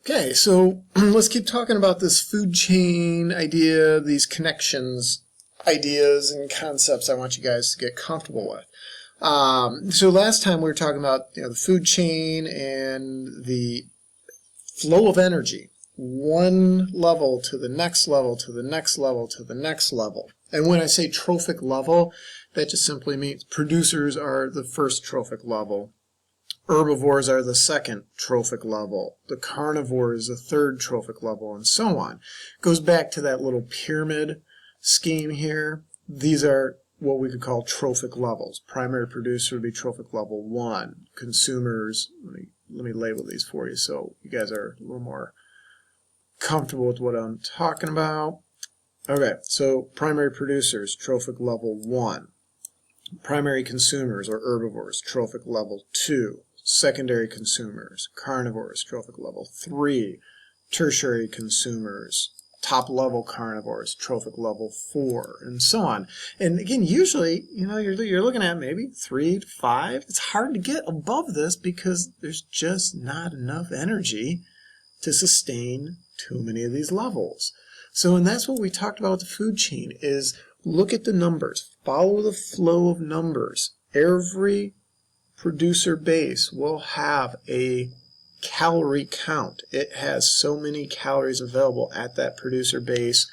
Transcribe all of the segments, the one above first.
Okay, so let's keep talking about this food chain idea, these connections, ideas, and concepts I want you guys to get comfortable with. So last time we were talking about the food chain and the flow of energy, one level to the next level, to the next level, to the next level. And when I say trophic level, that just simply means producers are the first trophic level. Herbivores are the second trophic level. The carnivore is the third trophic level, and so on. It goes back to that little pyramid scheme here. These are what we could call trophic levels. Primary producer would be trophic level 1. Consumers, let me label these for you so you guys are a little more comfortable with what I'm talking about. Okay, so primary producers, trophic level 1. Primary consumers, or herbivores, trophic level 2. Secondary consumers, carnivores, trophic level 3. Tertiary consumers, top level carnivores, trophic level 4, and so on. And again, usually, you're looking at maybe 3 to 5. It's hard to get above this because there's just not enough energy to sustain too many of these levels. So, and that's what we talked about with the food chain, is look at the numbers, follow the flow of numbers. Every producer base will have a calorie count. It has so many calories available at that producer base.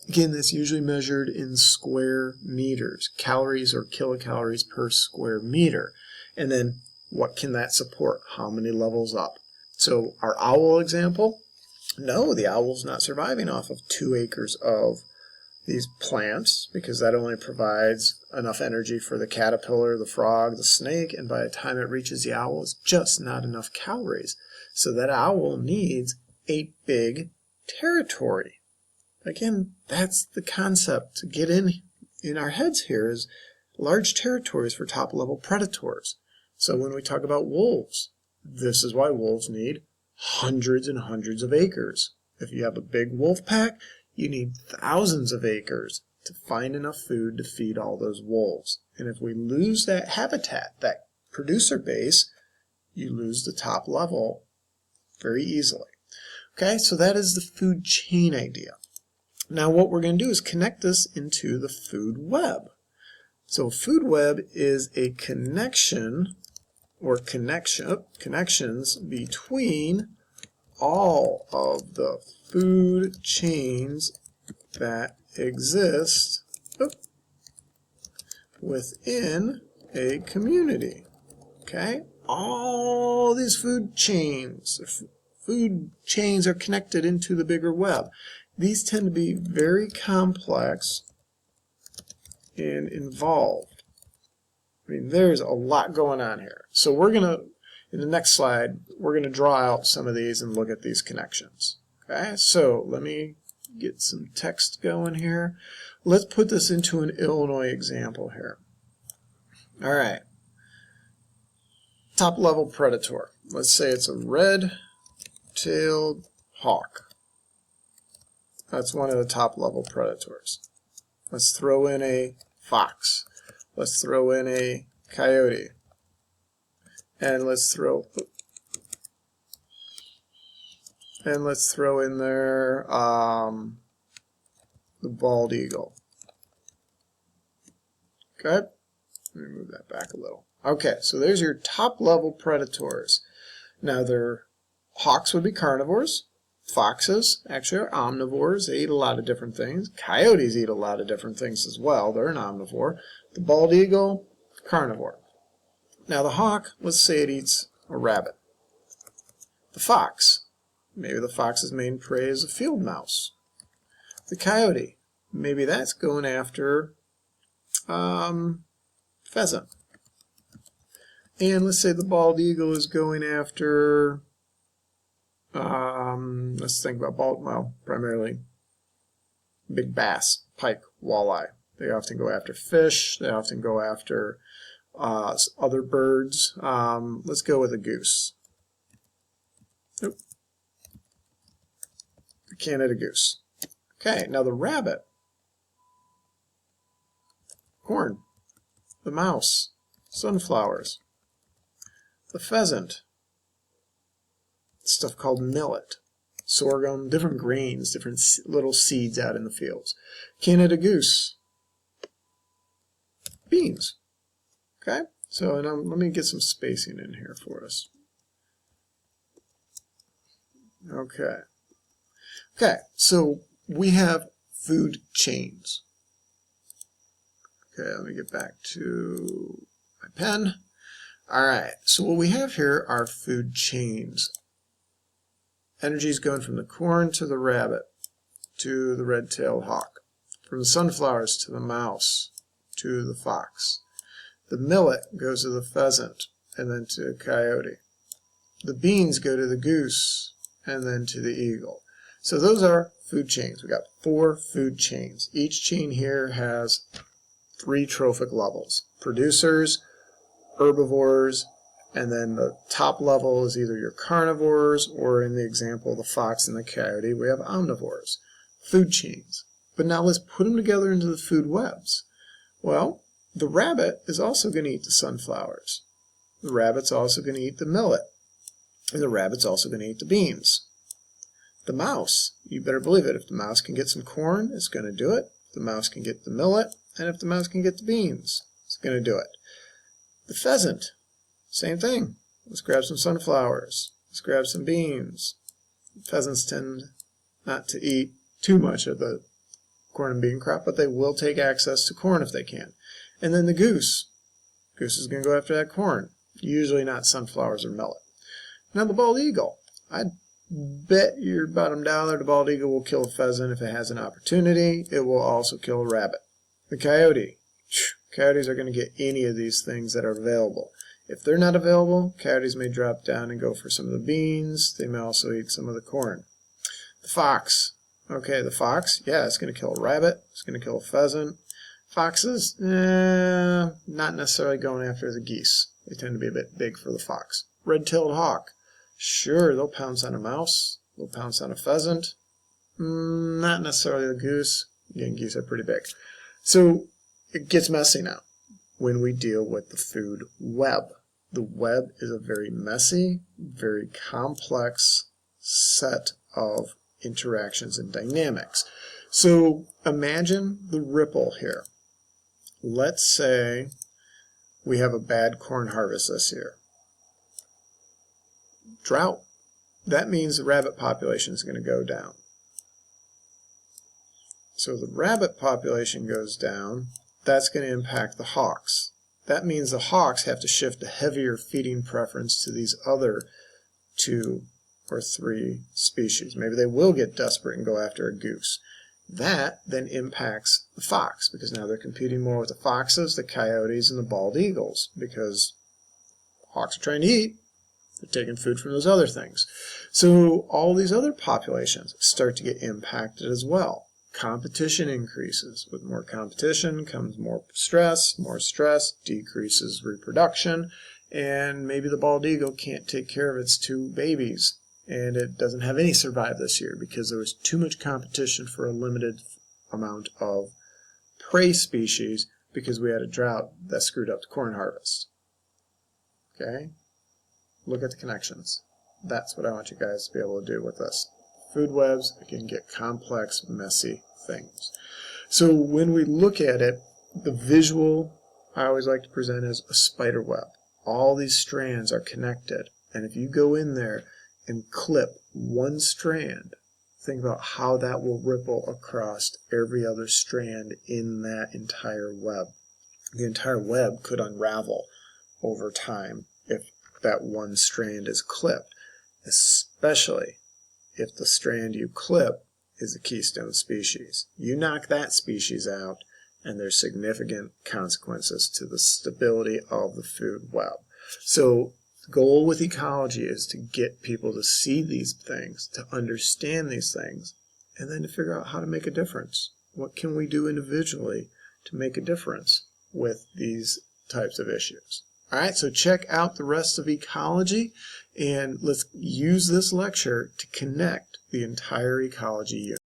Again, that's usually measured in square meters. Calories or kilocalories per square meter. And then what can that support? How many levels up? So our owl example, no, the owl's not surviving off of 2 acres of these plants, because that only provides enough energy for the caterpillar, the frog, the snake, and by the time it reaches the owl, it's just not enough calories. So that owl needs a big territory. Again, that's the concept to get in our heads here, is large territories for top-level predators. So when we talk about wolves, this is why wolves need hundreds and hundreds of acres. If you have a big wolf pack, you need thousands of acres to find enough food to feed all those wolves. And if we lose that habitat, that producer base, you lose the top level very easily. Okay, so that is the food chain idea. Now what we're going to do is connect this into the food web. So food web is a connection or connections between all of the food chains that exist within a community. Okay? All these food chains are connected into the bigger web. These tend to be very complex and involved. I mean, there's a lot going on here. So we're going to, in the next slide, we're going to draw out some of these and look at these connections. Okay, so let me get some text going here. Let's put this into an Illinois example here. All right. Top level predator. Let's say it's a red-tailed hawk. That's one of the top level predators. Let's throw in a fox. Let's throw in a coyote. And let's throw in there the bald eagle. Okay, let me move that back a little. Okay, so there's your top level predators. Now hawks would be carnivores. Foxes actually are omnivores. They eat a lot of different things. Coyotes eat a lot of different things as well. They're an omnivore. The bald eagle, carnivore. Now the hawk, let's say it eats a rabbit. The fox, maybe the fox's main prey is a field mouse. The coyote, maybe that's going after pheasant. And let's say the bald eagle is going after, let's think about primarily big bass, pike, walleye. They often go after fish. They often go after other birds. Let's go with a goose. Nope. A Canada goose. Okay, now the rabbit, corn, the mouse, sunflowers, the pheasant, stuff called millet. sorghum, different grains, different little seeds out in the fields. Canada goose, beans. Okay, so let me get some spacing in here for us. Okay. Okay, so we have food chains. Okay, let me get back to my pen. All right, so what we have here are food chains. Energy is going from the corn to the rabbit to the red-tailed hawk, from the sunflowers to the mouse to the fox. The millet goes to the pheasant and then to the coyote. The beans go to the goose and then to the eagle. So those are food chains. We got 4 food chains. Each chain here has 3 trophic levels: producers, herbivores, and then the top level is either your carnivores, or in the example, the fox and the coyote, we have omnivores. Food chains. But now let's put them together into the food webs. Well, the rabbit is also going to eat the sunflowers. The rabbit's also going to eat the millet. And the rabbit's also going to eat the beans. The mouse, you better believe it, if the mouse can get some corn, it's going to do it. If the mouse can get the millet, and if the mouse can get the beans, it's going to do it. The pheasant, same thing. Let's grab some sunflowers. Let's grab some beans. Pheasants tend not to eat too much of the corn and bean crop, but they will take access to corn if they can. And then the goose. Goose is going to go after that corn. Usually not sunflowers or millet. Now the bald eagle. I'd bet your bottom dollar the bald eagle will kill a pheasant if it has an opportunity. It will also kill a rabbit. The coyote. Coyotes are going to get any of these things that are available. If they're not available, coyotes may drop down and go for some of the beans. They may also eat some of the corn. The fox. Okay, the fox, yeah, it's going to kill a rabbit. It's going to kill a pheasant. Foxes, not necessarily going after the geese. They tend to be a bit big for the fox. Red-tailed hawk. Sure, they'll pounce on a mouse. They'll pounce on a pheasant. Not necessarily the goose. Again, geese are pretty big. So it gets messy now when we deal with the food web. The web is a very messy, very complex set of interactions and dynamics. So imagine the ripple here. Let's say we have a bad corn harvest this year. Drought. That means the rabbit population is going to go down. So the rabbit population goes down. That's going to impact the hawks. That means the hawks have to shift a heavier feeding preference to these other 2 or 3 species. Maybe they will get desperate and go after a goose. That then impacts the fox, because now they're competing more with the foxes, the coyotes, and the bald eagles, because hawks are trying to eat. They're taking food from those other things. So all these other populations start to get impacted as well. Competition increases. With more competition comes more stress decreases reproduction, and maybe the bald eagle can't take care of its 2 babies, and it doesn't have any survive this year because there was too much competition for a limited amount of prey species because we had a drought that screwed up the corn harvest. Okay? Look at the connections. That's what I want you guys to be able to do with this. Food webs can get complex, messy things. So when we look at it, the visual I always like to present as a spider web. All these strands are connected, and if you go in there and clip one strand, think about how that will ripple across every other strand in that entire web. The entire web could unravel over time if that one strand is clipped, especially if the strand you clip is a keystone species. You knock that species out, and there's significant consequences to the stability of the food web. So the goal with ecology is to get people to see these things, to understand these things, and then to figure out how to make a difference. What can we do individually to make a difference with these types of issues? All right, so check out the rest of ecology, and let's use this lecture to connect the entire ecology unit.